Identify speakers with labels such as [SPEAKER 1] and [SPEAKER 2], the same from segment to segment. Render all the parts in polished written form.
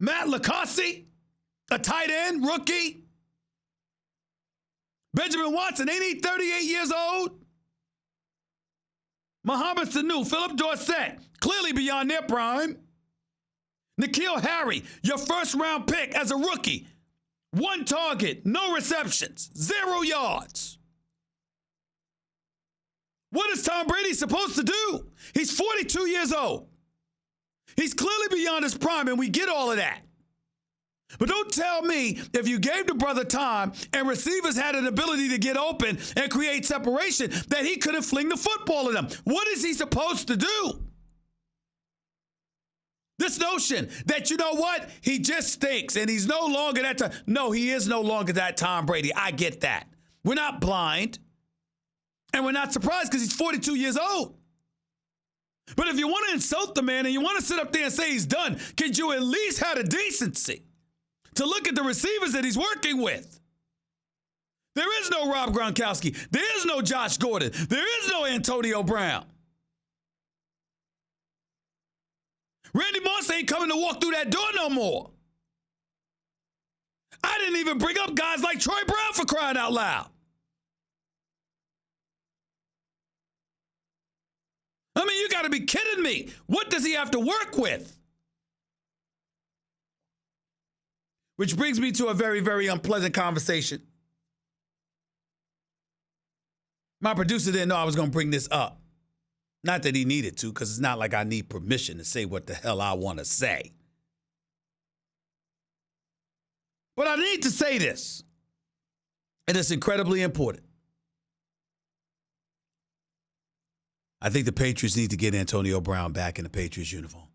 [SPEAKER 1] Matt Lacossi, a tight end, rookie. Benjamin Watson, ain't he 38 years old? Mohamed Sanu, Philip Dorsett, clearly beyond their prime. N'Keal Harry, your first-round pick as a rookie. 1 target, no receptions, 0 yards. What is Tom Brady supposed to do? He's 42 years old. He's clearly beyond his prime, and we get all of that. But don't tell me if you gave the brother time and receivers had an ability to get open and create separation that he couldn't fling the football at them. What is he supposed to do? This notion that, you know what, he just stinks and he's no longer that time. No, he is no longer that Tom Brady. I get that. We're not blind. And we're not surprised because he's 42 years old. But if you want to insult the man and you want to sit up there and say he's done, could you at least have the decency to look at the receivers that he's working with? There is no Rob Gronkowski. There is no Josh Gordon. There is no Antonio Brown. Randy Moss ain't coming to walk through that door no more. I didn't even bring up guys like Troy Brown for crying out loud. I mean, you got to be kidding me. What does he have to work with? Which brings me to a very, very unpleasant conversation. My producer didn't know I was going to bring this up. Not that he needed to, because it's not like I need permission to say what the hell I want to say. But I need to say this, and it's incredibly important. I think the Patriots need to get Antonio Brown back in the Patriots uniform.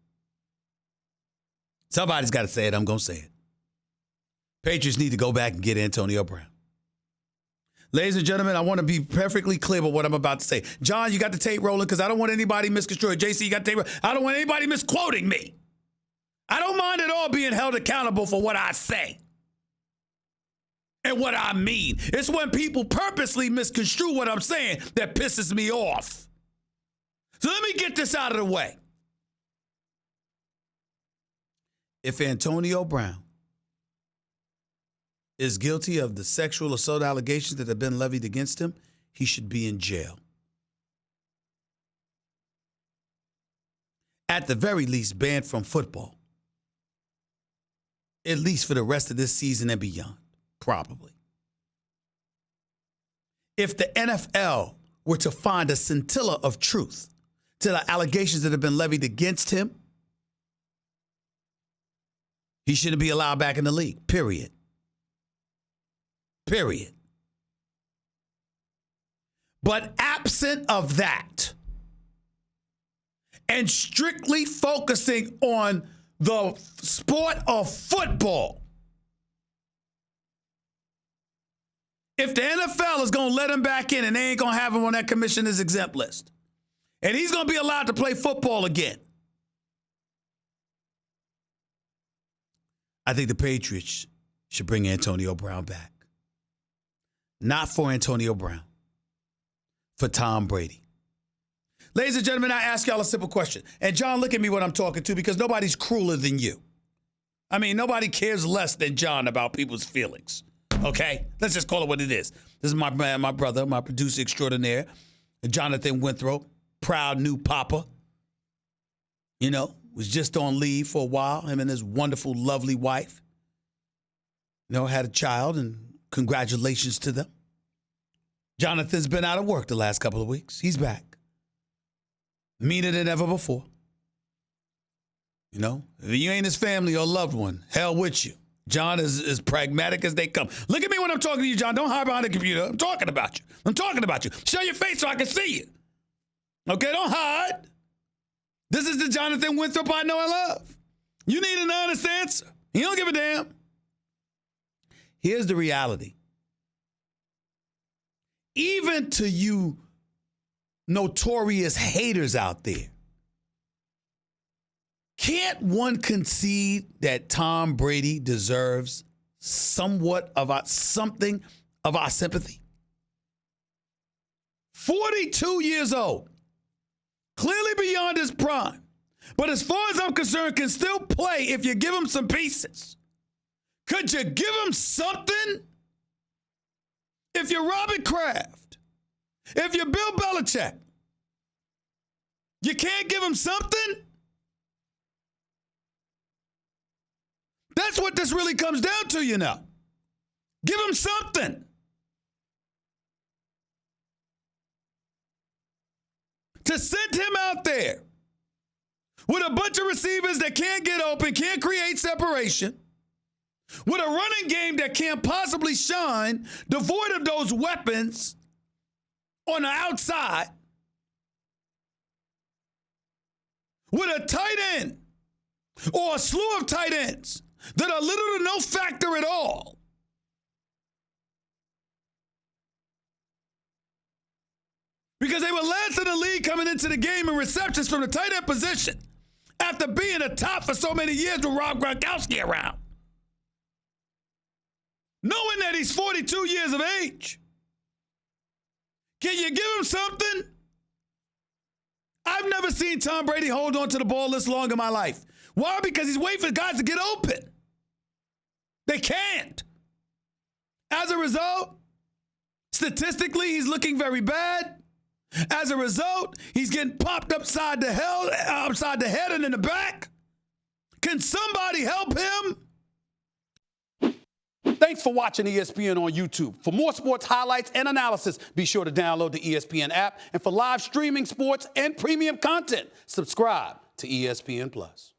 [SPEAKER 1] Somebody's got to say it. I'm going to say it. Patriots need to go back and get Antonio Brown. Ladies and gentlemen, I want to be perfectly clear with what I'm about to say. John, you got the tape rolling because I don't want anybody misconstrued. JC, you got the tape rolling. I don't want anybody misquoting me. I don't mind at all being held accountable for what I say and what I mean. It's when people purposely misconstrue what I'm saying that pisses me off. So let me get this out of the way. If Antonio Brown is guilty of the sexual assault allegations that have been levied against him, he should be in jail. At the very least, banned from football. At least for the rest of this season and beyond, probably. If the NFL were to find a scintilla of truth to the allegations that have been levied against him, he shouldn't be allowed back in the league, period. Period. But absent of that, and strictly focusing on the sport of football, if the NFL is going to let him back in and they ain't going to have him on that commissioner's exempt list, and he's going to be allowed to play football again, I think the Patriots should bring Antonio Brown back. Not for Antonio Brown, for Tom Brady. Ladies and gentlemen, I ask y'all a simple question. And John, look at me when I'm talking to, because nobody's crueler than you. I mean, nobody cares less than John about people's feelings. Okay? Let's just call it what it is. This is my man, my brother, my producer extraordinaire, Jonathan Winthrop, proud new papa. You know, was just on leave for a while, him and his wonderful, lovely wife. You know, had a child, and congratulations to them. Jonathan's been out of work the last couple of weeks. He's back. Meaner than ever before. You know, if you ain't his family or loved one, hell with you. John is as pragmatic as they come. Look at me when I'm talking to you, John. Don't hide behind the computer. I'm talking about you. I'm talking about you. Show your face so I can see you. Okay, don't hide. This is the Jonathan Winthrop I know and love. You need an honest answer. He don't give a damn. Here's the reality. Even to you notorious haters out there, can't one concede that Tom Brady deserves something of our sympathy? 42 years old, clearly beyond his prime, but as far as I'm concerned, can still play if you give him some pieces. Could you give him something? If you're Robert Kraft, if you're Bill Belichick, you can't give him something? That's what this really comes down to, you know. Give him something. To send him out there with a bunch of receivers that can't get open, can't create separation, with a running game that can't possibly shine, devoid of those weapons on the outside, with a tight end or a slew of tight ends that are little to no factor at all. Because they were last in the league coming into the game in receptions from the tight end position after being a top for so many years with Rob Gronkowski around. Knowing that he's 42 years of age. Can you give him something? I've never seen Tom Brady hold on to the ball this long in my life. Why? Because he's waiting for guys to get open. They can't. As a result, statistically, he's looking very bad. As a result, he's getting popped upside the head and in the back. Can somebody help him? Thanks for watching ESPN on YouTube. For more sports highlights and analysis, be sure to download the ESPN app. And for live streaming sports and premium content, subscribe to ESPN+.